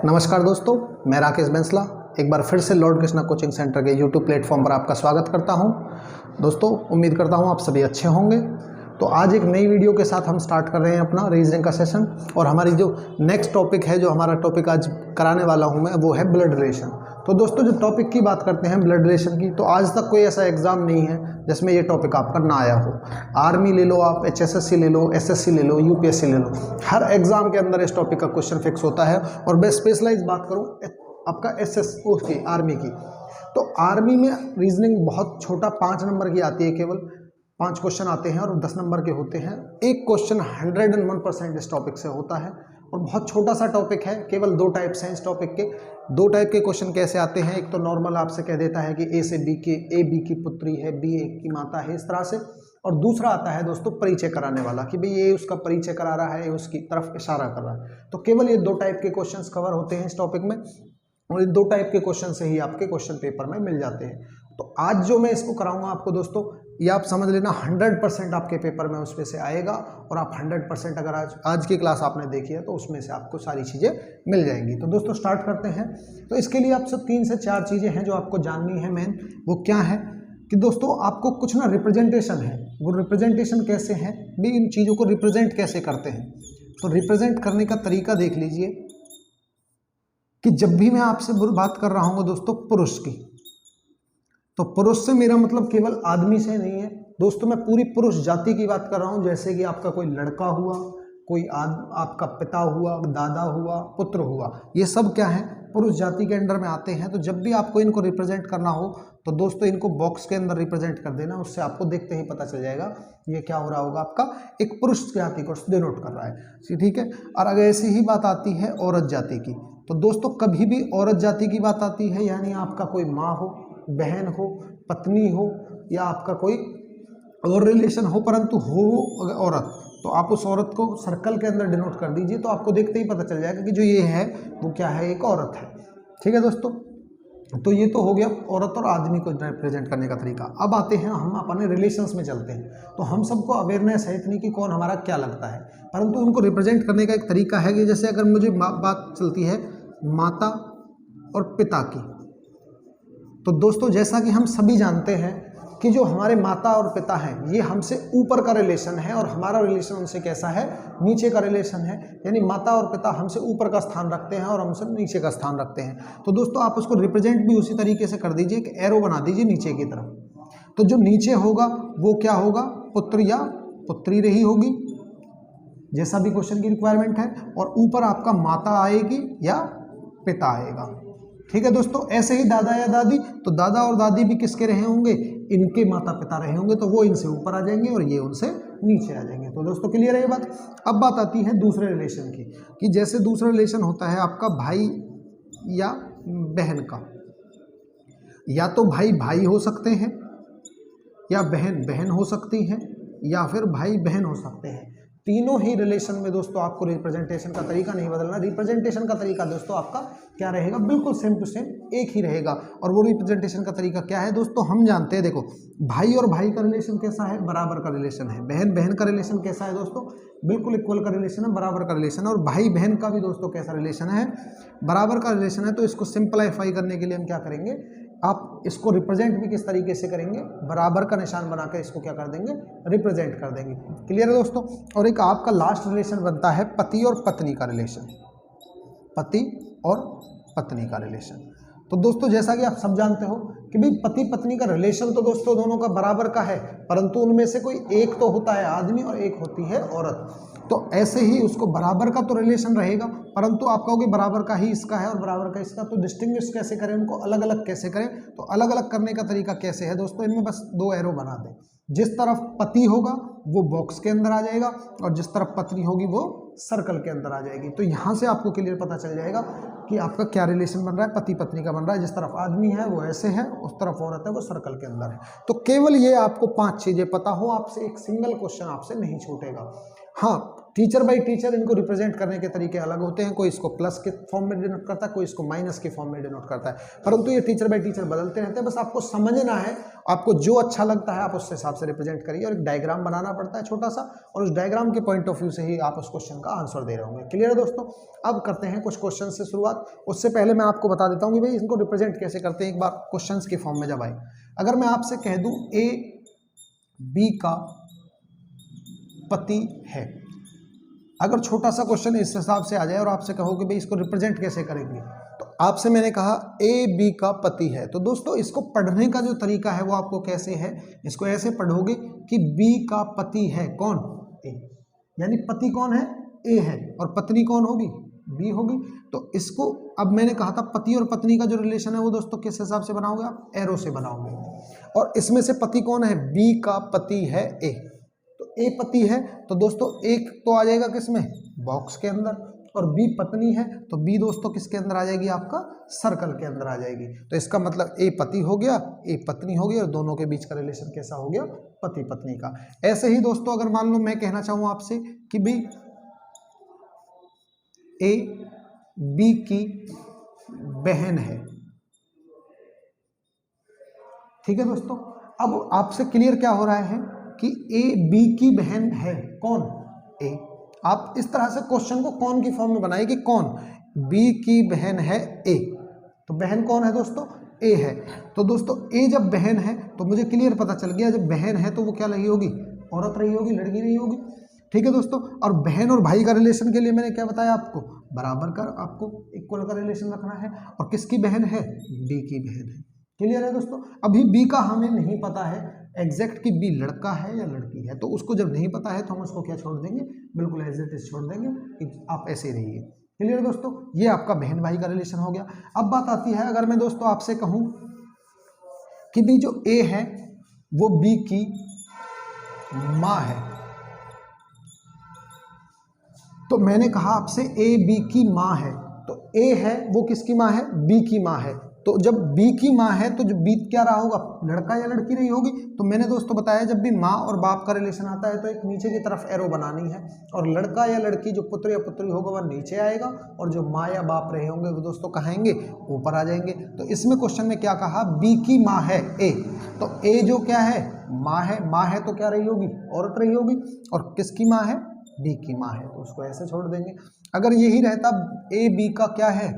नमस्कार दोस्तों, मैं राकेश बेंसला एक बार फिर से लॉर्ड कृष्णा कोचिंग सेंटर के यूट्यूब प्लेटफॉर्म पर आपका स्वागत करता हूं। दोस्तों, उम्मीद करता हूं आप सभी अच्छे होंगे। तो आज एक नई वीडियो के साथ हम स्टार्ट कर रहे हैं अपना रीजनिंग का सेशन। और हमारी जो नेक्स्ट टॉपिक है, जो हमारा टॉपिक आज कराने वाला हूं मैं, वो है ब्लड रिलेशन। तो दोस्तों, जो टॉपिक की बात करते हैं ब्लड रिलेशन की, तो आज तक कोई ऐसा एग्जाम नहीं है जिसमें ये टॉपिक आपका ना आया हो। आर्मी ले लो, आप HSSC ले लो, SSC ले लो, UPSC ले लो, हर एग्जाम के अंदर इस टॉपिक का क्वेश्चन फिक्स होता है। और मैं स्पेशलाइज बात करूं आपका SSO की, आर्मी की, तो आर्मी में रीजनिंग बहुत छोटा 5 नंबर की आती है, केवल 5 क्वेश्चन आते हैं और 10 नंबर के होते हैं। एक क्वेश्चन 101% इस टॉपिक से होता है और बहुत छोटा सा टॉपिक है। केवल 2 टाइप्स हैं इस टॉपिक के। 2 टाइप के क्वेश्चन कैसे आते हैं, एक तो नॉर्मल आपसे कह देता है कि A से B के, A B की पुत्री है, B A की माता है, इस तरह से। और दूसरा आता है दोस्तों परिचय कराने वाला, कि भाई ये उसका परिचय करा रहा है, ये उसकी तरफ इशारा कर रहा है। तो केवल ये 2 टाइप के क्वेश्चंस कवर होते हैं इस टॉपिक में, और इन 2 टाइप के क्वेश्चन से ही आपके क्वेश्चन पेपर में मिल जाते हैं। तो आज जो मैं इसको कराऊंगा आपको दोस्तों, ये आप समझ लेना 100% आपके पेपर में उसमें से आएगा। और आप 100% अगर आज की क्लास आपने देखी है तो उसमें से आपको सारी चीज़ें मिल जाएंगी। तो दोस्तों स्टार्ट करते हैं। तो इसके लिए आप सब 3 से 4 चीज़ें हैं जो आपको जाननी है मेन। वो क्या है कि दोस्तों आपको कुछ ना रिप्रेजेंटेशन है, वो रिप्रेजेंटेशन कैसे है भी, इन चीज़ों को रिप्रेजेंट कैसे करते हैं। तो रिप्रेजेंट करने का तरीका देख लीजिए कि जब भी मैं आपसे बात कर रहा हूँ दोस्तों पुरुष की, तो पुरुष से मेरा मतलब केवल आदमी से नहीं है दोस्तों, मैं पूरी पुरुष जाति की बात कर रहा हूँ। जैसे कि आपका कोई लड़का हुआ, कोई आपका पिता हुआ, दादा हुआ, पुत्र हुआ, ये सब क्या है, पुरुष जाति के अंडर में आते हैं। तो जब भी आपको इनको रिप्रेजेंट करना हो तो दोस्तों इनको बॉक्स के अंदर रिप्रेजेंट कर देना, उससे आपको देखते ही पता चल जाएगा ये क्या हो रहा होगा, आपका एक पुरुष जाति को डिनोट कर रहा है, ठीक है। और अगर ऐसी ही बात आती है औरत जाति की, तो दोस्तों कभी भी औरत जाति की बात आती है, यानी आपका कोई माँ हो, बहन हो, पत्नी हो, या आपका कोई और रिलेशन हो, परंतु हो औरत, तो आप उस औरत को सर्कल के अंदर डिनोट कर दीजिए। तो आपको देखते ही पता चल जाएगा कि जो ये है वो क्या है, एक औरत है, ठीक है दोस्तों। तो ये तो हो गया औरत और आदमी को रिप्रेजेंट करने का तरीका। अब आते हैं हम अपने रिलेशंस में चलते हैं। तो हम सबको अवेयरनेस है इतनी कि कौन हमारा क्या लगता है, परंतु उनको रिप्रेजेंट करने का एक तरीका है कि जैसे अगर मुझे बात चलती है माता और पिता की, तो दोस्तों जैसा कि हम सभी जानते हैं कि जो हमारे माता और पिता हैं ये हमसे ऊपर का रिलेशन है और हमारा रिलेशन उनसे कैसा है, नीचे का रिलेशन है। यानी माता और पिता हमसे ऊपर का स्थान रखते हैं और हमसे नीचे का स्थान रखते हैं। तो दोस्तों आप उसको रिप्रेजेंट भी उसी तरीके से कर दीजिए, एक एरो बना दीजिए नीचे की तरफ। तो जो नीचे होगा वो क्या होगा, पुत्र या पुत्री रही होगी, जैसा भी क्वेश्चन की रिक्वायरमेंट है। और ऊपर आपका माता आएगी या पिता आएगा, ठीक है दोस्तों। ऐसे ही दादा या दादी, तो दादा और दादी भी किसके रहे होंगे, इनके माता पिता रहे होंगे, तो वो इनसे ऊपर आ जाएंगे और ये उनसे नीचे आ जाएंगे। तो दोस्तों क्लियर है ये बात। अब बात आती है दूसरे रिलेशन की, कि जैसे दूसरा रिलेशन होता है आपका भाई या बहन का। या तो भाई भाई हो सकते हैं, या बहन बहन हो सकती है, या फिर भाई बहन हो सकते हैं। तीनों ही रिलेशन में दोस्तों आपको रिप्रेजेंटेशन का तरीका नहीं बदलना। रिप्रेजेंटेशन का तरीका दोस्तों आपका क्या रहेगा, बिल्कुल सेम टू सेम एक ही रहेगा। और वो रिप्रेजेंटेशन का तरीका क्या है दोस्तों, हम जानते हैं। देखो भाई और भाई का रिलेशन कैसा है, बराबर का रिलेशन है। बहन बहन का रिलेशन कैसा है दोस्तों, बिल्कुल इक्वल का रिलेशन है, बराबर का रिलेशन है। और भाई बहन का भी दोस्तों कैसा रिलेशन है, बराबर का रिलेशन है। तो इसको सिंपलीफाई करने के लिए हम क्या करेंगे, आप इसको रिप्रेजेंट भी किस तरीके से करेंगे, बराबर का निशान बनाकर इसको क्या कर देंगे, रिप्रेजेंट कर देंगे। क्लियर है दोस्तों। और एक आपका लास्ट रिलेशन बनता है पति और पत्नी का रिलेशन, पति और पत्नी का रिलेशन। तो दोस्तों जैसा कि आप सब जानते हो कि भाई पति पत्नी का रिलेशन तो दोस्तों दोनों का बराबर का है, परंतु उनमें से कोई एक तो होता है आदमी और एक होती है औरत। तो ऐसे ही उसको बराबर का तो रिलेशन रहेगा, परंतु आप कहोगे बराबर का ही इसका है और बराबर का इसका, तो डिस्टिंग्विश कैसे करें, उनको अलग अलग कैसे करें। तो अलग अलग करने का तरीका कैसे है दोस्तों, इनमें बस 2 एरो बना दें। जिस तरफ पति होगा वो बॉक्स के अंदर आ जाएगा और जिस तरफ पत्नी होगी वो सर्कल के अंदर आ जाएगी। तो यहाँ से आपको क्लियर पता चल जाएगा कि आपका क्या रिलेशन बन रहा है, पति पत्नी का बन रहा है। जिस तरफ आदमी है वो ऐसे है, उस तरफ औरत है वो सर्कल के अंदर है। तो केवल ये आपको 5 चीज़ें पता हो, आपसे एक सिंगल क्वेश्चन आपसे नहीं छूटेगा। हाँ, टीचर बाई टीचर इनको रिप्रेजेंट करने के तरीके अलग होते हैं, कोई इसको प्लस के फॉर्म में डिनोट करता है, कोई इसको माइनस के फॉर्म में डिनोट करता है, परंतु ये टीचर बाई टीचर बदलते रहते हैं। बस आपको समझना है, आपको जो अच्छा लगता है आप उस हिसाब से रिप्रेजेंट करिए, और एक डायग्राम बनाना पड़ता है छोटा सा, और उस डायग्राम के पॉइंट ऑफ व्यू से ही आप उस क्वेश्चन का आंसर दे रहे होंगे। क्लियर है दोस्तों? अब करते हैं कुछ क्वेश्चन से शुरुआत। उससे पहले मैं आपको बता देता हूँ कि भाई इनको रिप्रेजेंट कैसे करते हैं। एक बार क्वेश्चन के फॉर्म में जब आए, अगर मैं आपसे कह दूं ए बी का पति है, अगर छोटा सा क्वेश्चन इस हिसाब से आ जाए और आपसे कहो कि भाई इसको रिप्रेजेंट कैसे करेंगे, तो आपसे मैंने कहा ए बी का पति है, तो दोस्तों इसको पढ़ने का जो तरीका है वो आपको कैसे है, इसको ऐसे पढ़ोगे कि बी का पति है कौन? ए, यानी पति कौन है? ए है, और पत्नी कौन होगी? बी होगी। तो इसको अब मैंने कहा था पति और पत्नी का जो रिलेशन है वो दोस्तों किस हिसाब से बनाओगे आप? एरो से बनाओगे। और इसमें से पति कौन है? बी का पति है ए, तो ए पति है तो दोस्तों एक तो आ जाएगा किसमें? बॉक्स के अंदर, और बी पत्नी है तो बी दोस्तों किसके अंदर आ जाएगी? आपका सर्कल के अंदर आ जाएगी। तो इसका मतलब ए पति हो गया, ए पत्नी हो गई, और दोनों के बीच का रिलेशन कैसा हो गया? पति पत्नी का। ऐसे ही दोस्तों अगर मान लो मैं कहना चाहूँ आपसे कि भाई ए बी की बहन है, ठीक है दोस्तों। अब आपसे क्लियर क्या हो रहा है कि ए बी की बहन है कौन? ए। आप इस तरह से क्वेश्चन को कौन की फॉर्म में बनाए कि कौन? बी की बहन है ए, तो बहन कौन है दोस्तों? ए है। तो दोस्तों ए जब बहन है तो मुझे क्लियर पता चल गया, जब बहन है तो वो क्या रही होगी? औरत रही होगी, लड़की नहीं होगी, ठीक है दोस्तों। और बहन और भाई का रिलेशन के लिए मैंने क्या बताया आपको? बराबर का, आपको इक्वल का रिलेशन रखना है। और किसकी बहन है? बी की बहन है। क्लियर है दोस्तों? अभी बी का हमें नहीं पता है एग्जैक्ट कि बी लड़का है या लड़की है, तो उसको जब नहीं पता है तो हम उसको क्या छोड़ देंगे? बिल्कुल एज इट इज छोड़ देंगे कि आप ऐसे ही रहिए। क्लियर है दोस्तों? ये आपका बहन भाई का रिलेशन हो गया। अब बात आती है, अगर मैं दोस्तों आपसे कहूं कि बी जो ए है वो बी की माँ है, तो मैंने कहा आपसे ए बी की माँ है, तो ए है वो किसकी माँ है? बी की माँ है। तो जब बी की माँ है तो जो बी क्या रहा होगा? लड़का या लड़की रही होगी। तो मैंने दोस्तों बताया जब भी माँ और बाप का रिलेशन आता है तो एक नीचे की तरफ एरो बनानी है, और लड़का या लड़की जो पुत्र या पुत्री होगा वह नीचे आएगा, और जो माँ या बाप रहे होंगे वो दोस्तों कहाँ आएंगे? ऊपर आ जाएंगे। तो इसमें क्वेश्चन में क्या कहा? बी की माँ है ए, तो ए जो क्या है? माँ है। माँ है तो क्या रही होगी? औरत रही होगी। और किसकी माँ है? बी की माँ है, तो उसको ऐसे छोड़ देंगे। अगर यही रहता ए बी का क्या है?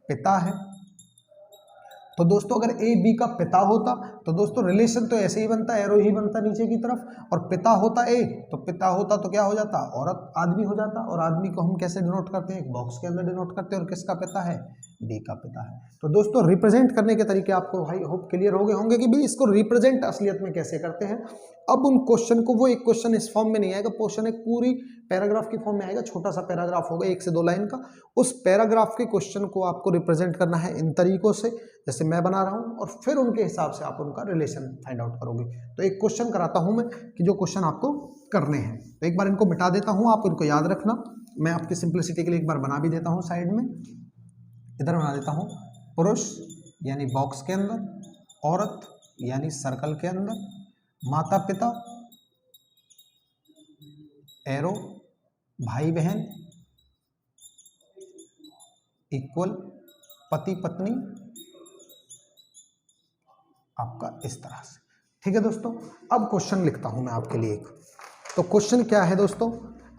पिता है, तो दोस्तों अगर ए बी का पिता होता तो दोस्तों रिलेशन तो ऐसे ही बनता, एरो ही बनता नीचे की तरफ, और पिता होता ए, तो पिता होता तो क्या हो जाता? औरत, आदमी हो जाता। और आदमी को हम कैसे डिनोट करते हैं? एक बॉक्स के अंदर डिनोट करते हैं। और किसका पिता है? बी का पिता है। तो दोस्तों रिप्रेजेंट करने के तरीके आपको भाई होप क्लियर हो गए होंगे कि भाई इसको रिप्रेजेंट असलियत में कैसे करते हैं। अब उन क्वेश्चन को, वो एक क्वेश्चन इस फॉर्म में नहीं आएगा, क्वेश्चन एक पूरी पैराग्राफ की फॉर्म में आएगा, छोटा सा पैराग्राफ होगा 1 से 2 लाइन का। उस पैराग्राफ के क्वेश्चन को आपको रिप्रेजेंट करना है इन तरीकों से जैसे मैं बना रहा हूं, और फिर उनके हिसाब से आप उनका रिलेशन फाइंड आउट करोगे। तो एक क्वेश्चन कराता हूं मैं कि जो क्वेश्चन आपको करने हैं, तो एक बार इनको मिटा देता हूं, आप इनको याद रखना। मैं आपकी सिंप्लिसिटी के लिए एक बार बना भी देता हूं साइड में, इधर बना देता हूं। पुरुष यानी बॉक्स के अंदर, औरत यानी सर्कल के अंदर, माता पिता एरो, भाई बहन इक्वल, पति पत्नी आपका इस तरह से। ठीक है दोस्तों, अब क्वेश्चन लिखता हूं मैं आपके लिए एक। तो क्वेश्चन क्या है दोस्तों?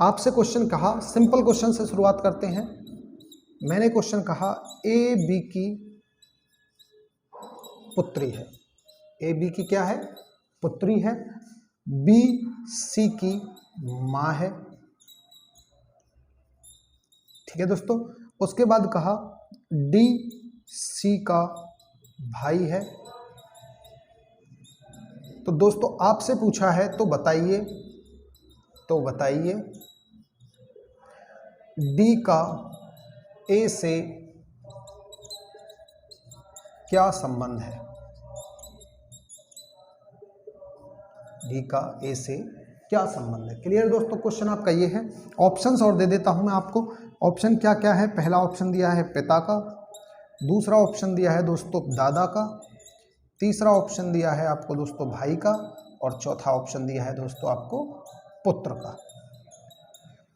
आपसे क्वेश्चन कहा, सिंपल क्वेश्चन से शुरुआत करते हैं। मैंने क्वेश्चन कहा ए बी की पुत्री है। ए बी की क्या है? पुत्री है। बी सी की माँ है। ठीक है दोस्तों, उसके बाद कहा डी सी का भाई है। तो दोस्तों आपसे पूछा है तो बताइए डी का ए से क्या संबंध है? डी का ए से क्या संबंध है? क्लियर दोस्तों, क्वेश्चन आपका ये है। ऑप्शंस और दे देता हूं मैं आपको। ऑप्शन क्या क्या है? पहला ऑप्शन दिया है पिता का, दूसरा ऑप्शन दिया है दोस्तों दादा का, तीसरा ऑप्शन दिया है आपको दोस्तों भाई का, और चौथा ऑप्शन दिया है दोस्तों आपको पुत्र का।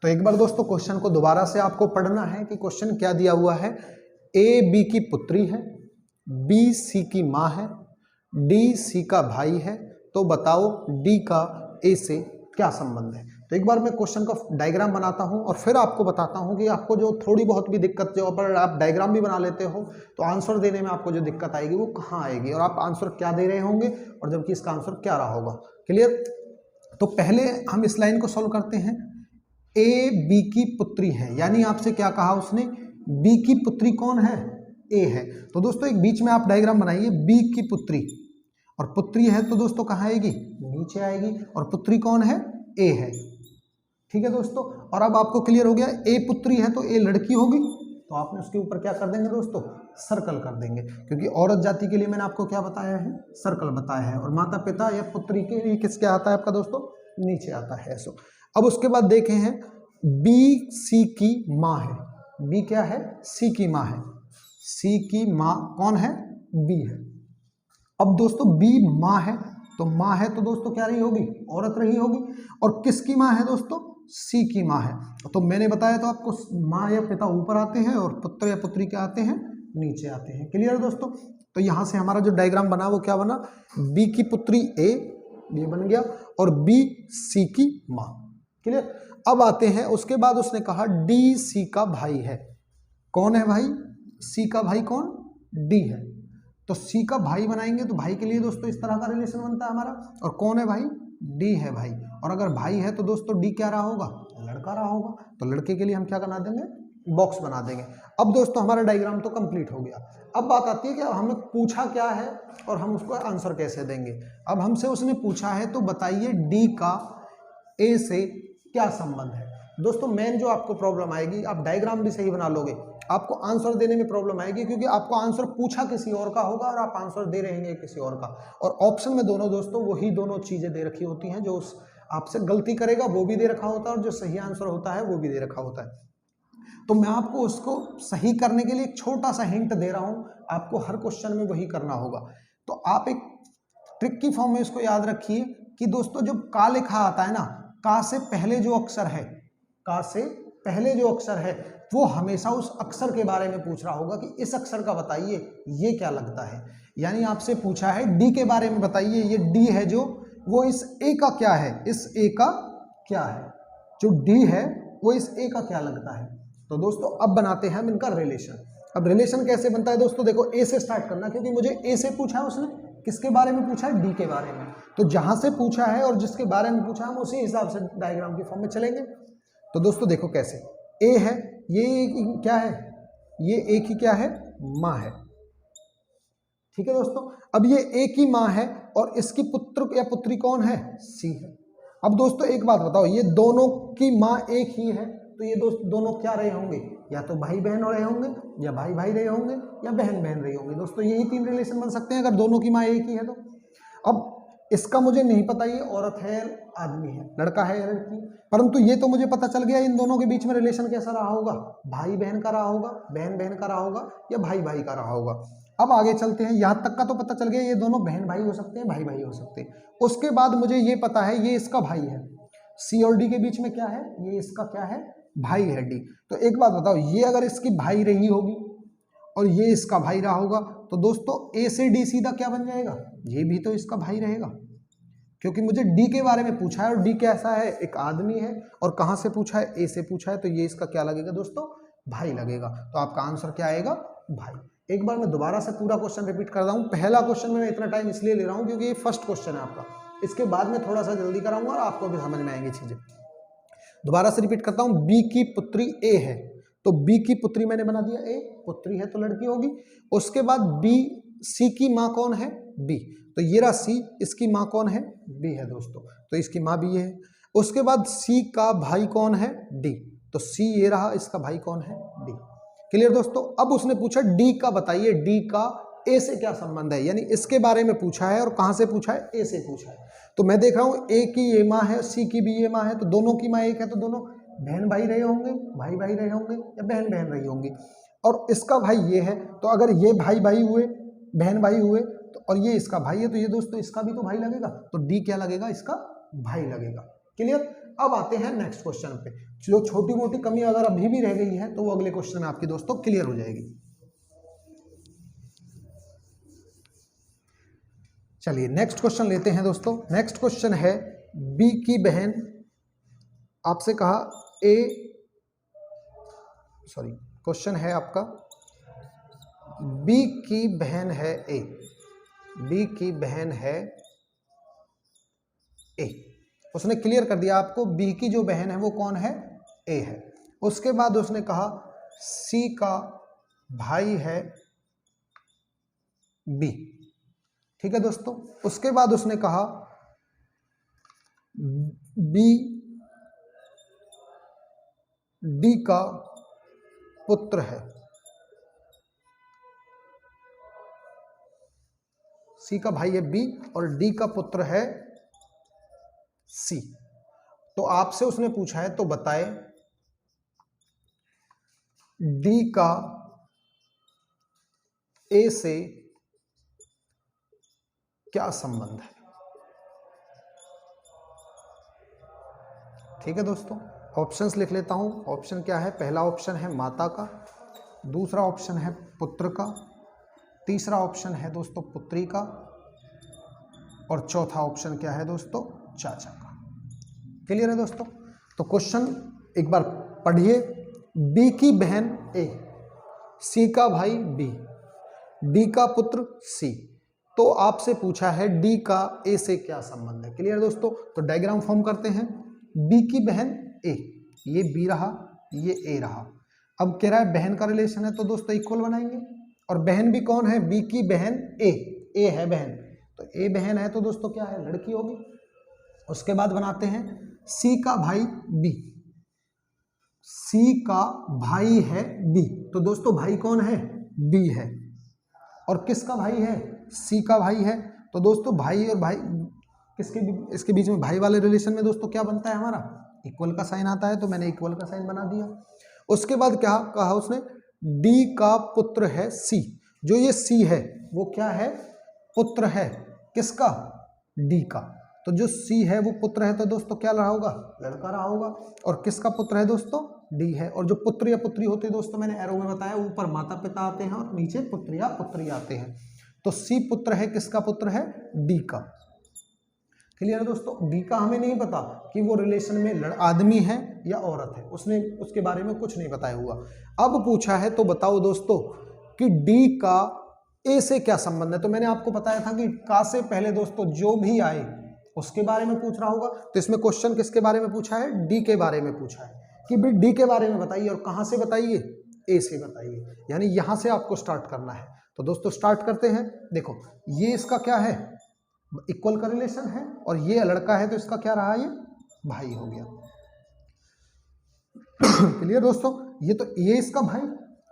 तो एक बार दोस्तों क्वेश्चन को दोबारा से आपको पढ़ना है कि क्वेश्चन क्या दिया हुआ है। ए बी की पुत्री है, बी सी की माँ है, डी सी का भाई है, तो बताओ डी का ए से क्या संबंध है। तो एक बार मैं क्वेश्चन का डायग्राम बनाता हूं और फिर आपको बताता हूं कि आपको जो थोड़ी बहुत भी दिक्कत, जो अगर आप डायग्राम भी बना लेते हो तो आंसर देने में आपको जो दिक्कत आएगी वो कहाँ आएगी और आप आंसर क्या दे रहे होंगे और जबकि इसका आंसर क्या रहा होगा। क्लियर। तो पहले हम इस लाइन को सॉल्व करते हैं। ए बी की पुत्री है, यानी आपसे क्या कहा उसने, बी की पुत्री कौन है, ए है। तो दोस्तों एक बीच में आप डायग्राम बनाइए, बी की पुत्री, और पुत्री है तो दोस्तों कहाँ आएगी, नीचे आएगी, और पुत्री कौन है, ए है। ठीक है दोस्तों। और अब आपको क्लियर हो गया, ए पुत्री है तो ए लड़की होगी, तो आपने उसके ऊपर क्या कर देंगे दोस्तों, सर्कल कर देंगे, क्योंकि औरत जाति के लिए मैंने आपको क्या बताया है, सर्कल बताया है। और माता पिता या पुत्री के लिए किसके आता है आपका दोस्तों, नीचे आता है। ऐसो अब उसके बाद देखें हैं, बी सी की माँ है, बी क्या है, सी की माँ है, सी की माँ कौन है, बी है। अब दोस्तों बी माँ है, तो माँ है तो दोस्तों क्या रही होगी, औरत रही होगी। और किसकी माँ है दोस्तों, सी की माँ है। तो मैंने बताया तो आपको, माँ या पिता ऊपर आते हैं और पुत्र या पुत्री क्या आते हैं, नीचे आते हैं। क्लियर दोस्तों। तो यहाँ से हमारा जो डायग्राम बना वो क्या बना, बी की पुत्री ए, ये बन गया, और बी सी की माँ। क्लियर। अब आते हैं, उसके बाद उसने कहा डी सी का भाई है। कौन है भाई, सी का भाई कौन, डी है। तो सी का भाई बनाएंगे तो भाई के लिए दोस्तों इस तरह का रिलेशन बनता है हमारा। और कौन है भाई, डी है भाई। और अगर भाई है तो दोस्तों डी क्या रहा होगा, लड़का रहा होगा। तो लड़के के लिए हम क्या बना देंगे, बॉक्स बना देंगे। अब दोस्तों हमारा डायग्राम तो कंप्लीट हो गया। अब बात आती है कि हमें पूछा क्या है और हम उसको आंसर कैसे देंगे। अब हमसे उसने पूछा है तो बताइए डी का ए से क्या संबंध है। दोस्तों मेन जो आपको प्रॉब्लम आएगी, आप डायग्राम भी सही बना लोगे, आपको आंसर देने में प्रॉब्लम आएगी, क्योंकि आपको आंसर पूछा किसी और का होगा और आप आंसर दे रहेंगे किसी और का। और ऑप्शन में दोनों दोस्तों वही दोनों चीजें दे रखी होती हैं, जो उस आपसे गलती करेगा वो भी दे रखा होता है और जो सही आंसर होता है वो भी दे रखा होता है। तो मैं आपको उसको सही करने के लिए एक छोटा सा हिंट दे रहा हूं, आपको हर क्वेश्चन में वही करना होगा। तो आप एक ट्रिक की फॉर्म में इसको याद रखिए कि दोस्तों जब का लिखा आता है ना, का से पहले जो अक्षर है, का से पहले जो अक्षर है वो हमेशा उस अक्षर के बारे में पूछ रहा होगा कि इस अक्षर का बताइए ये क्या लगता है। यानी आपसे पूछा है डी के बारे में बताइए, ये डी है जो, वो इस ए का क्या है, इस ए का क्या है, जो डी है वो इस ए का क्या लगता है। तो दोस्तों अब बनाते हैं हम इनका रिलेशन। अब रिलेशन कैसे बनता है दोस्तों, देखो ए से स्टार्ट करना, क्योंकि मुझे ए से पूछा है उसने, किसके बारे में पूछा है, डी के बारे में। तो जहां से पूछा है और जिसके बारे में पूछा है हम उसी हिसाब से डायग्राम की फॉर्म में चलेंगे। तो दोस्तों देखो कैसे, ए है, ये क्या है, ये ए की क्या है, माँ है। ठीक है दोस्तों। अब ये ए की माँ है और इसकी पुत्र या पुत्री कौन है, सी है। अब दोस्तों एक बात बताओ, ये दोनों की माँ एक ही है, तो ये दोनों क्या रहे होंगे, या तो भाई बहन रहे होंगे, या भाई भाई रहे होंगे, या बहन बहन रही होंगी। दोस्तों यही तीन रिलेशन बन सकते हैं अगर दोनों की माँ एक ही है तो। अब इसका मुझे नहीं पता ये औरत है आदमी है, लड़का है या लड़की, परंतु ये तो मुझे पता चल गया इन दोनों के बीच में रिलेशन कैसा रहा होगा, भाई बहन का रहा होगा, बहन बहन का रहा होगा, या भाई भाई का रहा होगा। अब आगे चलते हैं, यहाँ तक का तो पता चल गया ये दोनों बहन भाई हो सकते हैं, भाई भाई हो सकते हैं। उसके बाद मुझे ये पता है ये इसका भाई है, सी और डी के बीच में क्या है, ये इसका क्या है, भाई है डी। तो एक बात बताओ, ये अगर इसकी भाई रही होगी और ये इसका भाई रहा होगा, तो दोस्तों ए से डी सीधा क्या बन जाएगा, ये भी तो इसका भाई रहेगा, क्योंकि मुझे डी के बारे में पूछा है और डी कैसा है, एक आदमी है, और कहाँ से पूछा है, ए से पूछा है, तो ये इसका क्या लगेगा दोस्तों, भाई लगेगा। तो आपका आंसर क्या आएगा, भाई। एक बार मैं दोबारा से पूरा क्वेश्चन रिपीट कर रहा हूँ। पहला क्वेश्चन में मैं इतना टाइम इसलिए ले रहा हूँ क्योंकि ये फर्स्ट क्वेश्चन है आपका, इसके बाद में थोड़ा सा जल्दी कराऊंगा और आपको भी समझ में आएंगी चीजें। दोबारा से रिपीट करता हूँ, बी की पुत्री ए है, तो बी की पुत्री मैंने बना दिया ए, पुत्री है तो लड़की होगी। उसके बाद बी, सी की माँ कौन है, बी, तो ये रहा सी, इसकी माँ कौन है, बी है दोस्तों, तो इसकी माँ बी है। उसके बाद सी का भाई कौन है, डी, तो सी ये रहा, इसका भाई कौन है, डी। क्लियर दोस्तों। अब उसने पूछा डी का बताइए, डी का ए से क्या संबंध है, यानी इसके बारे में पूछा है और कहाँ से पूछा है, ए से पूछा है। तो मैं देख रहा हूँ ए की ये माँ है, सी की भी ये माँ है, तो दोनों की माँ एक है, तो दोनों बहन भाई रहे होंगे, भाई भाई रहे होंगे, या बहन बहन रही होंगी। और इसका भाई ये है, तो अगर ये भाई भाई हुए, बहन भाई हुए, तो और ये इसका भाई है, तो ये दोस्तों इसका भी तो भाई लगेगा, तो डी क्या लगेगा, इसका भाई लगेगा। क्लियर। अब आते हैं नेक्स्ट क्वेश्चन पे। जो छोटी मोटी कमी अगर अभी भी रह गई है तो वो अगले क्वेश्चन में आपकी दोस्तों क्लियर हो जाएगी। चलिए नेक्स्ट क्वेश्चन लेते हैं दोस्तों। नेक्स्ट क्वेश्चन है बी की बहन, आपसे कहा क्वेश्चन है आपका बी की बहन है ए, बी की बहन है ए। उसने क्लियर कर दिया आपको बी की जो बहन है वो कौन है, ए है। उसके बाद उसने कहा सी का भाई है बी, ठीक है दोस्तों। उसके बाद उसने कहा बी डी का पुत्र है, सी का भाई है बी और डी का पुत्र है सी। तो आपसे उसने पूछा है तो बताए डी का ए से क्या संबंध है। ठीक है दोस्तों, ऑप्शंस लिख लेता हूं। ऑप्शन क्या है, पहला ऑप्शन है माता का, दूसरा ऑप्शन है पुत्र का, तीसरा ऑप्शन है दोस्तों पुत्री का, और चौथा ऑप्शन क्या है दोस्तों, चाचा का। क्लियर है दोस्तों। तो क्वेश्चन एक बार पढ़िए। बी की बहन ए, सी का भाई बी, डी का पुत्र सी। तो आपसे पूछा है डी का ए से क्या संबंध है। क्लियर दोस्तों। तो डायग्राम फॉर्म करते हैं। बी की बहन ए, ये बी रहा, ये ए रहा। अब कह रहा है बहन का रिलेशन है तो दोस्तों इक्वल बनाएंगे। और बहन भी कौन है, बी की बहन ए है बहन, तो ए बहन है तो दोस्तों क्या है, लड़की होगी। उसके बाद बनाते हैं सी का भाई बी, सी का भाई है बी, तो दोस्तों भाई कौन है, बी है। और किसका भाई है, सी का भाई है। तो दोस्तों भाई और भाई इसके बीच में भाई वाले रिलेशन में दोस्तों क्या बनता है हमारा, इक्वल का साइन आता है, तो मैंने इक्वल का साइन बना दिया। उसके बाद क्या कहा उसने, डी का पुत्र है सी, जो ये सी है वो क्या है, पुत्र है किसका, डी का। तो जो सी है वो पुत्र है तो दोस्तों क्या रहा होगा, लड़का रहा होगा। और किसका पुत्र है दोस्तों, डी है। और जो पुत्र या पुत्री होते हैं दोस्तों मैंने एरो में बताया, ऊपर माता पिता आते हैं और नीचे पुत्र या पुत्री आते हैं। तो सी पुत्र है किसका पुत्र है, डी का। क्लियर है दोस्तों। डी का हमें नहीं पता कि वो रिलेशन में आदमी है या औरत है, उसने उसके बारे में कुछ नहीं बताया हुआ। अब पूछा है तो बताओ दोस्तों कि डी का ए से क्या संबंध है। तो मैंने आपको बताया था कि का से पहले दोस्तों जो भी आए उसके बारे में पूछ रहा होगा। तो इसमें क्वेश्चन किसके बारे में पूछा है, डी के बारे में पूछा है कि भाई डी के बारे में बताइए। और कहां से बताइए, ए से बताइए, यानी यहां से आपको स्टार्ट करना है। तो दोस्तों स्टार्ट करते हैं। देखो ये इसका क्या है, इक्वल का रिलेशन है, और ये लड़का है तो इसका क्या रहा, ये भाई हो गया। क्लियर दोस्तों। ये तो ये इसका भाई,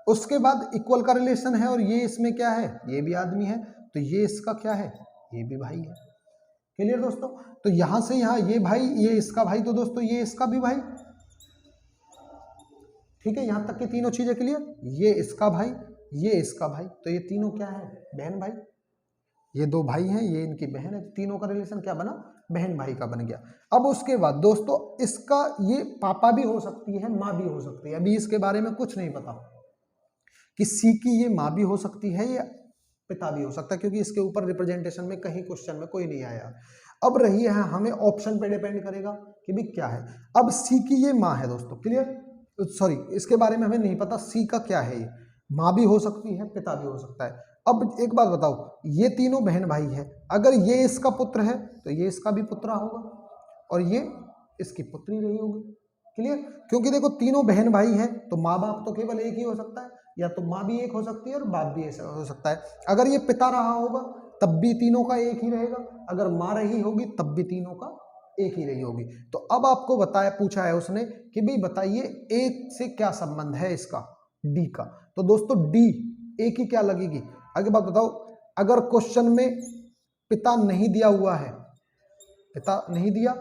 उसके बाद इक्वल का रिलेशन है और ये इसमें क्या है, ये भी आदमी है, तो ये इसका क्या है, ये भी भाई है। क्लियर दोस्तों। तो यहां से यहां ये भाई, ये इसका भाई, तो दोस्तों ये इसका भी भाई। ठीक है, यहां तक की तीनों चीजें क्लियर। ये इसका भाई, ये इसका भाई, तो ये तीनों क्या है, बहन भाई। ये दो भाई हैं, ये इनकी बहन है, तीनों का रिलेशन क्या बना, बहन भाई का बन गया। अब उसके बाद दोस्तों इसका ये पापा भी हो सकती है, माँ भी हो सकती है। अभी इसके बारे में कुछ नहीं पता कि सी की ये माँ भी हो सकती है या पिता भी हो सकता है, क्योंकि इसके ऊपर रिप्रेजेंटेशन में कहीं क्वेश्चन में कोई नहीं आया। अब रही है हमें ऑप्शन पे डिपेंड करेगा कि भी क्या है। अब सी की ये माँ है दोस्तों, क्लियर, सॉरी इसके बारे में हमें नहीं पता सी का क्या है, ये माँ भी हो सकती है, पिता भी हो सकता है। अब एक बात बताओ, ये तीनों बहन भाई है, अगर ये इसका पुत्र है तो ये इसका भी पुत्र होगा और ये इसकी पुत्री रही होगी। क्लियर, क्योंकि देखो तीनों बहन भाई हैं तो माँ बाप तो केवल एक ही हो सकता है, या तो माँ भी एक हो सकती है और बाप भी एक हो सकता है। अगर ये पिता रहा होगा तब भी तीनों का एक ही रहेगा, अगर माँ रही होगी तब भी तीनों का एक ही रही होगी। तो अब आपको बताया, पूछा है उसने कि भाई बताइए एक से क्या संबंध है इसका, डी का। तो दोस्तों डी ए की क्या लगेगी। आगे बात बताओ, अगर क्वेश्चन में पिता नहीं दिया हुआ है, पिता नहीं दिया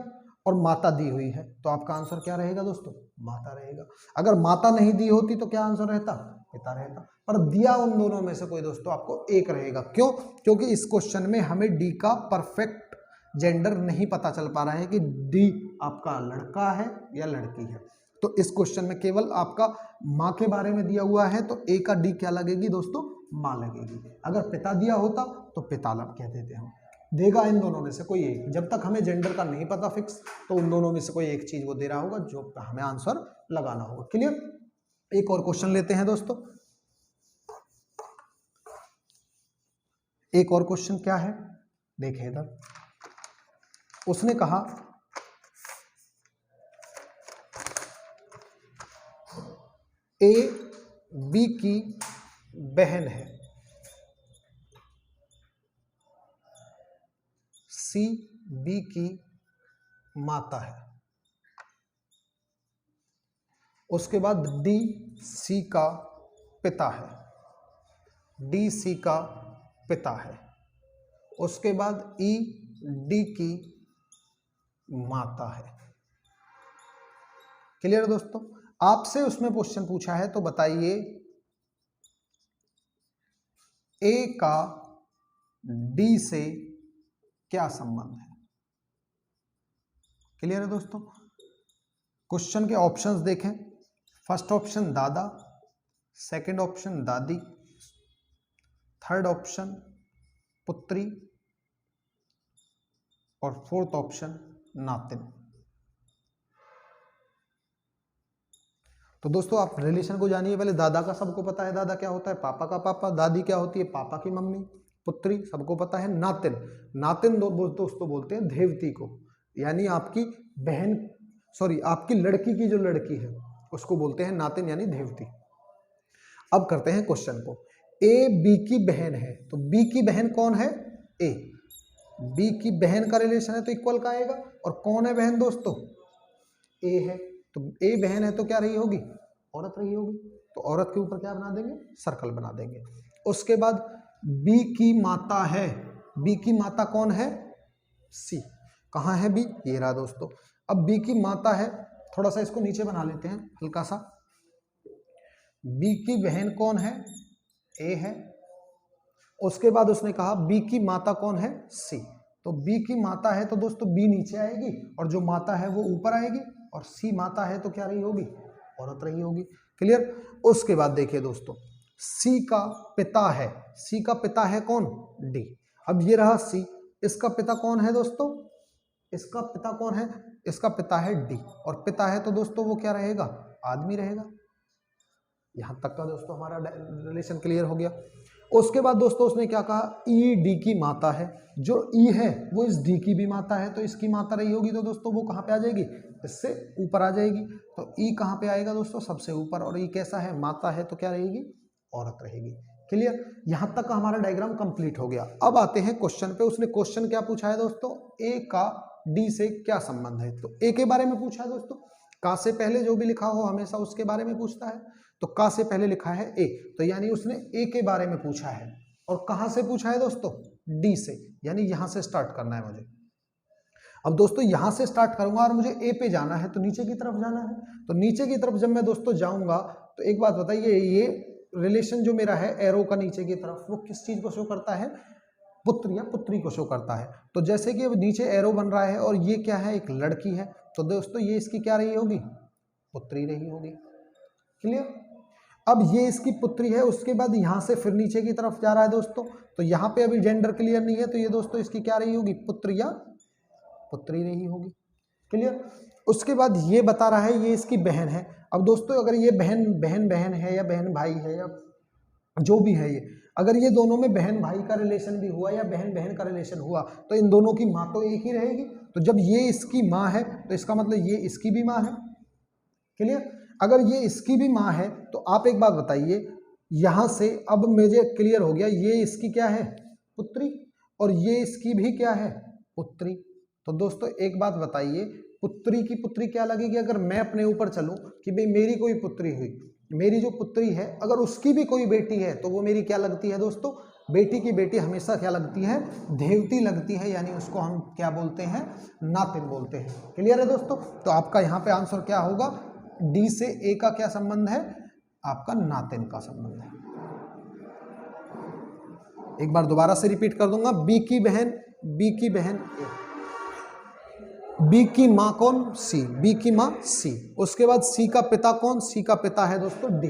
और माता दी हुई है, तो आपका आंसर क्या रहेगा दोस्तों, माता रहेगा। अगर माता नहीं दी होती तो क्या आंसर रहता, पिता रहता। पर दिया उन दोनों में से कोई दोस्तों आपको एक रहेगा। क्यों, क्योंकि इस क्वेश्चन में हमें डी का परफेक्ट जेंडर नहीं पता चल पा रहा है कि डी आपका लड़का है या लड़की है। तो इस क्वेश्चन में केवल आपका माँ के बारे में दिया हुआ है, तो ए का डी क्या लगेगी दोस्तों, माँ लगेगी। अगर पिता दिया होता तो पिता कह देते हम। देगा इन दोनों में से कोई एक, जब तक हमें जेंडर का नहीं पता फिक्स, तो उन दोनों में से कोई एक चीज वो दे रहा होगा जो हमें आंसर लगाना होगा। क्लियर। एक और क्वेश्चन लेते हैं दोस्तों। एक और क्वेश्चन क्या है, देखें इधर। उसने कहा ए बी की बहन है, सी बी की माता है, उसके बाद डी सी का पिता है, डी सी का पिता है, उसके बाद ई डी की माता है। क्लियर दोस्तों। आपसे उसमें क्वेश्चन पूछा है तो बताइए ए का डी से क्या संबंध है। क्लियर है दोस्तों। क्वेश्चन के ऑप्शंस देखें। फर्स्ट ऑप्शन दादा, सेकंड ऑप्शन दादी, थर्ड ऑप्शन पुत्री और फोर्थ ऑप्शन नातिन। तो दोस्तों आप रिलेशन को जानिए। पहले दादा का सबको पता है, दादा क्या होता है, पापा का पापा। दादी क्या होती है, पापा की मम्मी। पुत्री सबको पता है। नातिन, नातिन दोस्तों बोलते हैं धेवती को, यानी आपकी बहन, सॉरी आपकी लड़की की जो लड़की है उसको बोलते हैं नातिन यानी धेवती। अब करते हैं क्वेश्चन को। ए बी की बहन है, तो बी की बहन कौन है, ए। बी की बहन का रिलेशन है तो इक्वल का आएगा। और कौन है बहन दोस्तों, ए है। तो ए बहन है तो क्या रही होगी, औरत रही होगी। तो औरत के ऊपर क्या बना देंगे, सर्कल बना देंगे। उसके बाद बी की माता है, बी की माता कौन है, सी। कहाँ है बी, ये रहा दोस्तों। अब बी की माता है, थोड़ा सा इसको नीचे बना लेते हैं हल्का सा। बी की बहन कौन है, ए है। उसके बाद उसने कहा बी की माता कौन है, सी। तो बी की माता है तो दोस्तों बी नीचे आएगी और जो माता है वो ऊपर आएगी, और सी माता है तो क्या रही होगी, औरत रही होगी। क्लियर। उसके बाद देखिए दोस्तों, सी का पिता है, सी का पिता है कौन, डी। अब ये रहा सी, इसका पिता कौन है दोस्तों, इसका पिता कौन है, इसका पिता है डी। और पिता है तो दोस्तों वो क्या रहेगा, आदमी रहेगा। यहां तक का दोस्तों हमारा रिलेशन क्लियर हो गया। उसके बाद दोस्तों उसने क्या कहा, ई डी की माता है। जो ई है वो इस डी की भी माता है, तो इसकी माता रही होगी तो दोस्तों वो कहाँ पे आ जाएगी, इससे ऊपर आ जाएगी। तो ई कहाँ पे आएगा दोस्तों, सबसे ऊपर। और ई कैसा है, माता है तो क्या रहेगी, औरत रहेगी। क्लियर। यहां तक का हमारा डायग्राम कंप्लीट हो गया। अब आते हैं क्वेश्चन पे। उसने क्वेश्चन क्या पूछा है दोस्तों, ए का डी से क्या संबंध है। तो ए के बारे में पूछा है दोस्तों। का से पहले जो भी लिखा हो हमेशा उसके बारे में पूछता है। तो का से पहले लिखा है ए, तो यानी उसने ए के बारे में पूछा है। और कहां से पूछा है दोस्तों, डी से, यानी यहां से स्टार्ट करना है मुझे। अब दोस्तों यहां से स्टार्ट करूंगा और मुझे ए पे जाना है, तो नीचे की तरफ जाना है। तो नीचे की तरफ जब मैं दोस्तों जाऊंगा तो एक बात बताइए, ये रिलेशन जो मेरा है एरो का नीचे की तरफ, वो किस चीज को शो करता है, पुत्र या पुत्री को शो करता है। तो जैसे कि अब नीचे एरो बन रहा है और ये क्या है, एक लड़की है, तो दोस्तों ये इसकी क्या रही होगी, पुत्री रही होगी। क्लियर। अब ये इसकी पुत्री है, उसके बाद यहां से फिर नीचे की तरफ जा रहा है दोस्तों, तो यहां पे अभी जेंडर क्लियर नहीं है, तो ये दोस्तों इसकी क्या रही होगी, पुत्र या पुत्री रही होगी। क्लियर। उसके बाद ये बता रहा है ये इसकी बहन है। अब दोस्तों अगर ये बहन है या बहन भाई है या जो भी है, ये अगर ये दोनों में बहन भाई का रिलेशन भी हुआ या बहन बहन का रिलेशन हुआ, तो इन दोनों की माँ तो एक ही रहेगी। तो जब ये इसकी माँ है तो इसका मतलब ये इसकी भी माँ है। क्लियर। अगर ये इसकी भी माँ है तो आप एक बात बताइए, यहां से अब मुझे क्लियर हो गया, ये इसकी क्या है, पुत्री, और ये इसकी भी क्या है, पुत्री। तो दोस्तों एक बात बताइए, पुत्री की पुत्री क्या लगेगी, अगर मैं अपने ऊपर चलूं कि भाई मेरी कोई पुत्री हुई, मेरी जो पुत्री है अगर उसकी भी कोई बेटी है तो वो मेरी क्या लगती है दोस्तों, बेटी की बेटी हमेशा क्या लगती है, धेवती लगती है, यानी उसको हम क्या बोलते हैं, नातिन बोलते हैं। क्लियर है दोस्तों। तो आपका यहाँ पे आंसर क्या होगा, डी से ए का क्या संबंध है, आपका नातिन का संबंध है। एक बार दोबारा से रिपीट कर दूंगा, बी की बहन ए, बी की माँ कौन? सी। बी की माँ सी। उसके बाद सी का पिता कौन? सी का पिता है दोस्तों डी।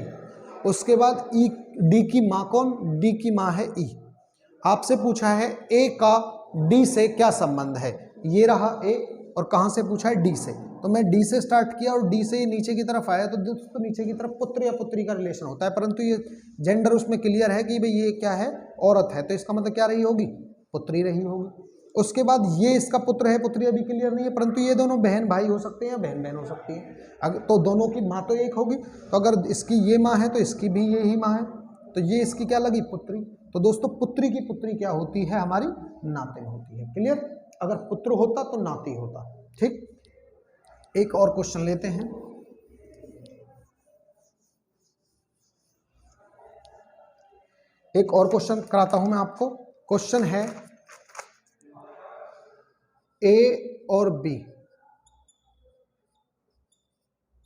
उसके बाद ई, डी की माँ कौन? डी की माँ है ई। आपसे पूछा है ए का डी से क्या संबंध है? ये रहा ए, और कहां से पूछा है? डी से। तो मैं डी से स्टार्ट किया और डी से नीचे की तरफ आया, तो दोस्तों नीचे की तरफ पुत्र या पुत्री का रिलेशन होता है, परंतु ये जेंडर उसमें क्लियर है कि भाई ये क्या है? औरत है, तो इसका मतलब क्या रही होगी? पुत्री रही होगी। उसके बाद ये इसका पुत्र है, पुत्री अभी क्लियर नहीं है, परंतु ये दोनों बहन भाई हो सकते हैं या बहन बहन हो सकती है। अगर तो दोनों की माँ तो एक होगी, तो अगर इसकी ये माँ है तो इसकी भी यही माँ है, तो ये इसकी क्या लगी? पुत्री। तो दोस्तों पुत्री की पुत्री क्या होती है? हमारी नातिन होती है। क्लियर? अगर पुत्र होता तो नाती होता। ठीक, एक और क्वेश्चन लेते हैं। एक और क्वेश्चन कराता हूं मैं आपको। क्वेश्चन है ए और बी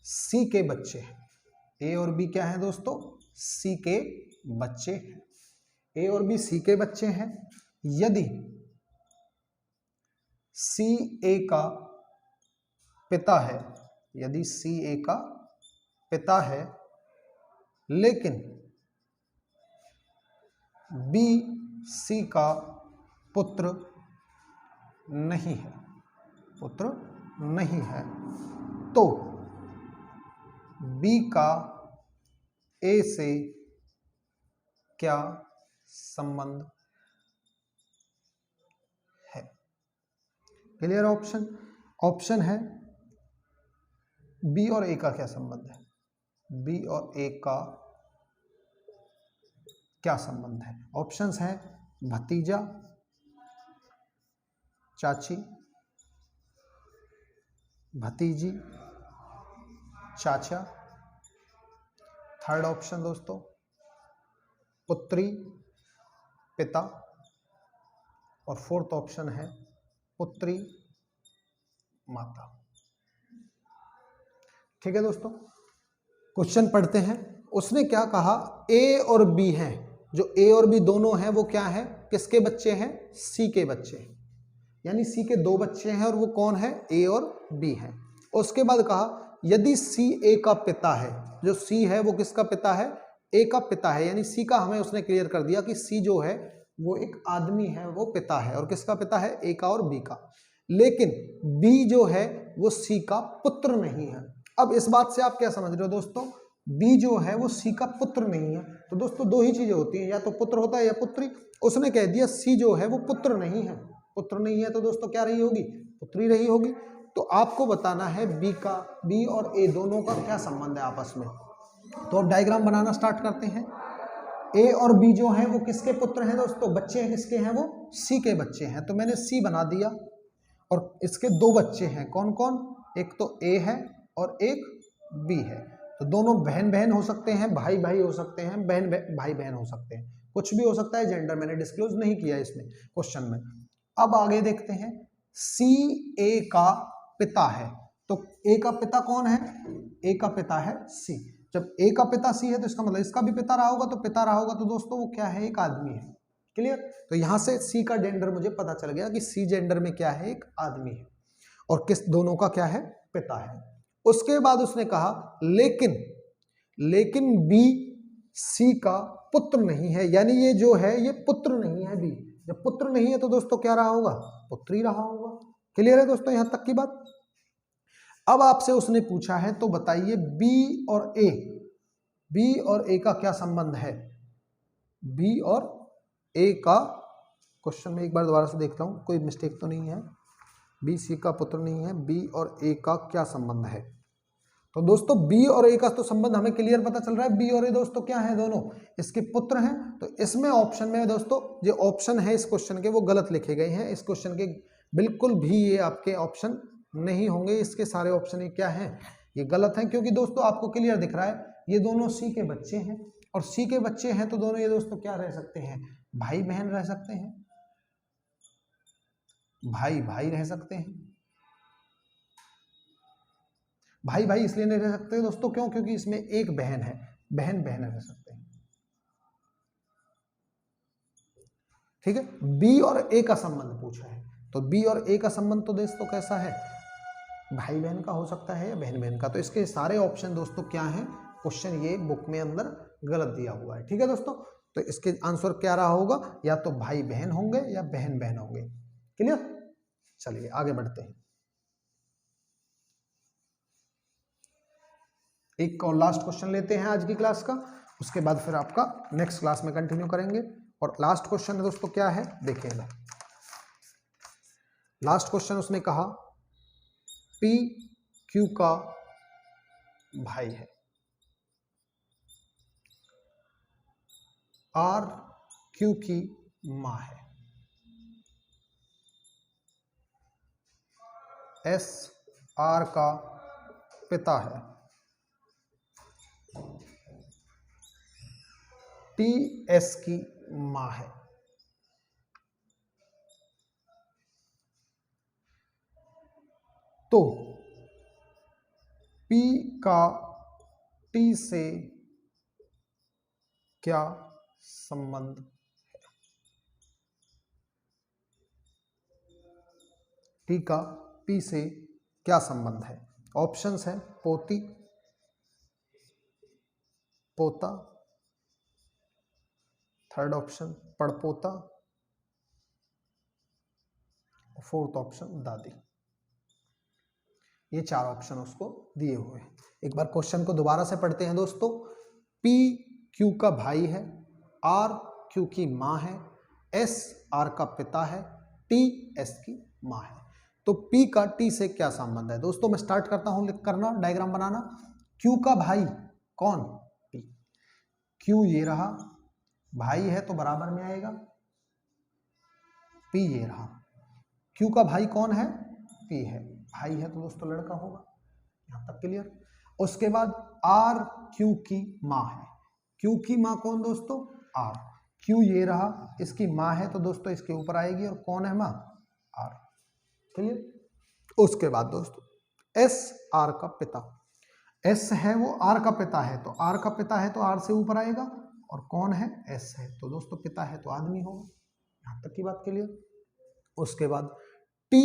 सी के बच्चे हैं। ए और बी क्या है दोस्तों? सी के बच्चे हैं। ए और बी सी के बच्चे हैं। यदि सी ए का पिता है, यदि सी ए का पिता है लेकिन बी सी का पुत्र नहीं है, पुत्र नहीं है, तो बी का ए से क्या संबंध है? क्लियर? ऑप्शन, ऑप्शन है बी और ए का क्या संबंध है? बी और ए का क्या संबंध है? ऑप्शंस हैं भतीजा, चाची, भतीजी, चाचा। थर्ड ऑप्शन दोस्तों पुत्री, पिता। और फोर्थ ऑप्शन है पुत्री, माता। ठीक है दोस्तों, क्वेश्चन पढ़ते हैं। उसने क्या कहा? ए और बी हैं, जो ए और बी दोनों हैं वो क्या है? किसके बच्चे हैं? सी के बच्चे हैं। यानी सी के दो बच्चे हैं और वो कौन है? ए और बी हैं। उसके बाद कहा यदि सी ए का पिता है, जो सी है वो किसका पिता है? ए का पिता है। यानी सी का हमें उसने क्लियर कर दिया कि सी जो है वो एक आदमी है, वो पिता है। और किसका पिता है? ए का और बी का। लेकिन बी जो है वो सी का पुत्र नहीं है। अब इस बात से आप क्या समझ रहे हो दोस्तों? बी जो है वो सी का पुत्र नहीं है। तो दोस्तों दो ही चीजें होती हैं, या तो पुत्र होता है या पुत्री। उसने कह दिया सी जो है वो पुत्र नहीं है, पुत्र नहीं है, तो दोस्तों क्या रही होगी? पुत्री रही होगी। तो आपको बताना है बी और ए दोनों का क्या संबंध है आपस में। तो अब डायग्राम बनाना स्टार्ट करते हैं। ए और बी जो हैं वो किसके पुत्र हैं दोस्तों? बच्चे हैं किसके हैं? वो सी के बच्चे हैं। तो मैंने सी बना दिया और इसके दो बच्चे हैं। कौन कौन? एक तो ए है और एक बी है। तो दोनों बहन बहन हो सकते हैं, भाई भाई हो सकते हैं, बहन भाई बहन हो सकते हैं, कुछ भी हो सकता है। जेंडर मैंने डिस्क्लोज नहीं किया इसमें क्वेश्चन में। अब आगे देखते हैं। सी ए का पिता है, तो ए का पिता कौन है? ए का पिता है सी। जब ए का पिता सी है तो इसका मतलब इसका भी पिता रहा होगा, तो पिता रहा होगा तो दोस्तों वो क्या है? एक आदमी है। क्लियर? तो यहां से सी का जेंडर मुझे पता चल गया कि सी जेंडर में क्या है? एक आदमी है। और किस दोनों का क्या है? पिता है। उसके बाद उसने कहा लेकिन बी सी का पुत्र नहीं है, यानी ये जो है ये पुत्र नहीं है। बी जब पुत्र नहीं है तो दोस्तों क्या रहा होगा? पुत्री रहा होगा। क्लियर है दोस्तों यहां तक की बात? अब आपसे उसने पूछा है तो बताइए बी और ए का क्या संबंध है? बी और ए का क्वेश्चन में एक बार दोबारा से देखता हूं, कोई मिस्टेक तो नहीं है। बी सी का पुत्र नहीं है, बी और ए का क्या संबंध है? तो दोस्तों बी और ए का तो संबंध हमें क्लियर पता चल रहा है। बी और ए दोस्तों क्या है? दोनों इसके पुत्र हैं। तो इसमें ऑप्शन में दोस्तों जो ऑप्शन है इस क्वेश्चन के वो गलत लिखे गए हैं। इस क्वेश्चन के बिल्कुल भी ये आपके ऑप्शन नहीं होंगे। इसके सारे ऑप्शन ये क्या हैं? ये गलत हैं, क्योंकि दोस्तों आपको क्लियर दिख रहा है ये दोनों सी के बच्चे हैं, और सी के बच्चे हैं तो दोनों ये दोस्तों क्या रह सकते हैं? भाई बहन रह सकते हैं, भाई भाई रह सकते हैं। भाई भाई इसलिए नहीं रह सकते दोस्तों, क्यों? क्योंकि इसमें एक बहन है, बहन बहन रह सकते हैं। ठीक है? बी और ए का संबंध पूछा है, तो बी और ए का संबंध तो दोस्तों कैसा है? भाई बहन का हो सकता है या बहन बहन का। तो इसके सारे ऑप्शन दोस्तों क्या हैं, क्वेश्चन ये बुक में अंदर गलत दिया हुआ है। ठीक है दोस्तों, तो इसके आंसर क्या रहा होगा, या तो भाई बहन होंगे या बहन बहन होंगे। क्लियर, चलिए आगे बढ़ते हैं। एक और लास्ट क्वेश्चन लेते हैं आज की क्लास का, उसके बाद फिर आपका नेक्स्ट क्लास में कंटिन्यू करेंगे। और लास्ट क्वेश्चन दोस्तों क्या है, देखिएगा। लास्ट क्वेश्चन उसने कहा पी क्यू का भाई है, आर क्यू की मां है, एस आर का पिता है, टी एस की मां है। तो P का T से क्या संबंध है? T का P से क्या संबंध है? ऑप्शंस है पोती, पोता, थर्ड ऑप्शन पड़पोता, फोर्थ ऑप्शन दादी। ये चार ऑप्शन उसको दिए हुए हैं। एक बार क्वेश्चन को दोबारा से पढ़ते हैं दोस्तों। P Q का भाई है, R Q की मां है, S R का पिता है, T S की मां है। तो P का T से क्या संबंध है दोस्तों? मैं स्टार्ट करता हूं लिख करना, डायग्राम बनाना। Q का भाई कौन? P। Q ये रहा, भाई है तो बराबर में आएगा, P ये रहा। Q का भाई कौन है? P है, भाई है तो दोस्तों लड़का होगा। यहां तक क्लियर। उसके बाद R Q की मां है, Q की मां कौन दोस्तों? R। Q ये रहा, इसकी मां है तो दोस्तों इसके ऊपर आएगी, और कौन है मां? R। क्लियर। उसके बाद दोस्तों S R का पिता, S है वो R का पिता है, तो R का पिता है तो R से ऊपर आएगा, और कौन है? S है, तो दोस्तों पिता है तो आदमी होगा। यहां तक की बात क्लियर। उसके बाद T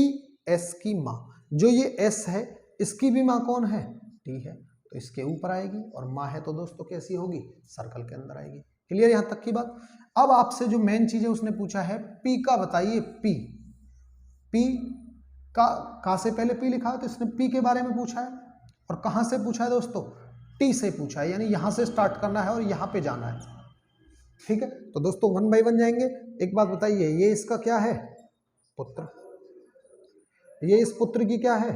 S की मां, जो ये S है इसकी भी मां कौन है? T है, तो इसके ऊपर आएगी, और मां है तो दोस्तों कैसी होगी? सर्कल के अंदर आएगी। क्लियर यहां तक की बात। अब आपसे जो मेन चीज है उसने पूछा है P का बताइए। P का से पहले P लिखा है, तो इसने P के बारे में पूछा है, और कहां से पूछा है दोस्तों? T से पूछा है, यानी यहां से स्टार्ट करना है और यहां पे जाना है। ठीक है, तो दोस्तों 1 बाय 1 जाएंगे। एक बात बताइए, ये इसका क्या है? पुत्र। ये इस पुत्र की क्या है?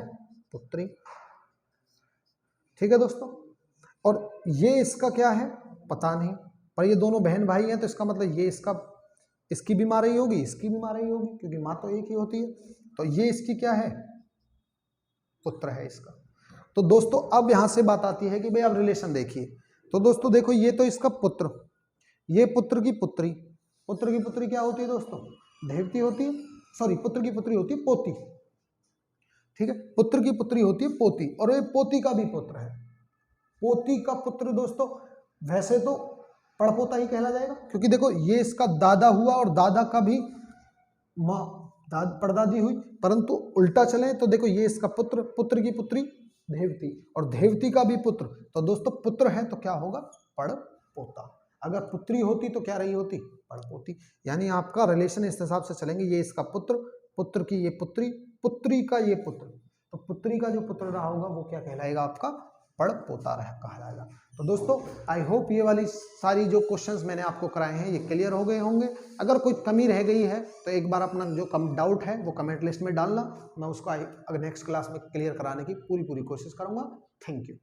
पुत्री। ठीक है दोस्तों, और ये इसका क्या है? पता नहीं, पर ये दोनों बहन भाई हैं, तो इसका मतलब ये इसकी भी मां रही होगी, इसकी भी मां रही होगी, क्योंकि मां तो एक ही होती है। तो ये इसकी क्या है? पुत्र है इसका। तो दोस्तों अब यहां से बात आती है कि भाई अब रिलेशन देखिए। तो दोस्तों देखो, ये तो इसका पुत्र, ये पुत्र की पुत्री। पुत्र की पुत्री क्या होती है दोस्तों? देवती होती है। सॉरी, पुत्र की पुत्री होती है पोती। ठीक है, पुत्र की पुत्री होती है पोती, और ये पोती का भी पुत्र है। पोती का पुत्र दोस्तों वैसे तो पड़पोता ही कहला जाएगा, क्योंकि देखो ये इसका दादा हुआ, और दादा का भी मां परदादी हुई। परंतु उल्टा चले तो देखो, ये इसका पुत्र, पुत्र की पुत्री देवती, और देवती का भी पुत्र, तो दोस्तों पुत्र है तो क्या होगा? पड़पोता। अगर पुत्री होती तो क्या रही होती? पड़पोती। यानी आपका रिलेशन इस हिसाब से चलेंगे, ये इसका पुत्र, पुत्र की ये पुत्री, पुत्री का ये पुत्र, तो पुत्री का जो पुत्र रहा होगा वो क्या कहलाएगा? आपका पड़पोता कहलाएगा। तो दोस्तों आई होप ये वाली सारी जो क्वेश्चंस मैंने आपको कराए हैं ये क्लियर हो गए होंगे। अगर कोई कमी रह गई है तो एक बार अपना जो डाउट है वो कमेंट लिस्ट में डालना, मैं उसको अगर नेक्स्ट क्लास में क्लियर कराने की पूरी कोशिश करूंगा। Thank you.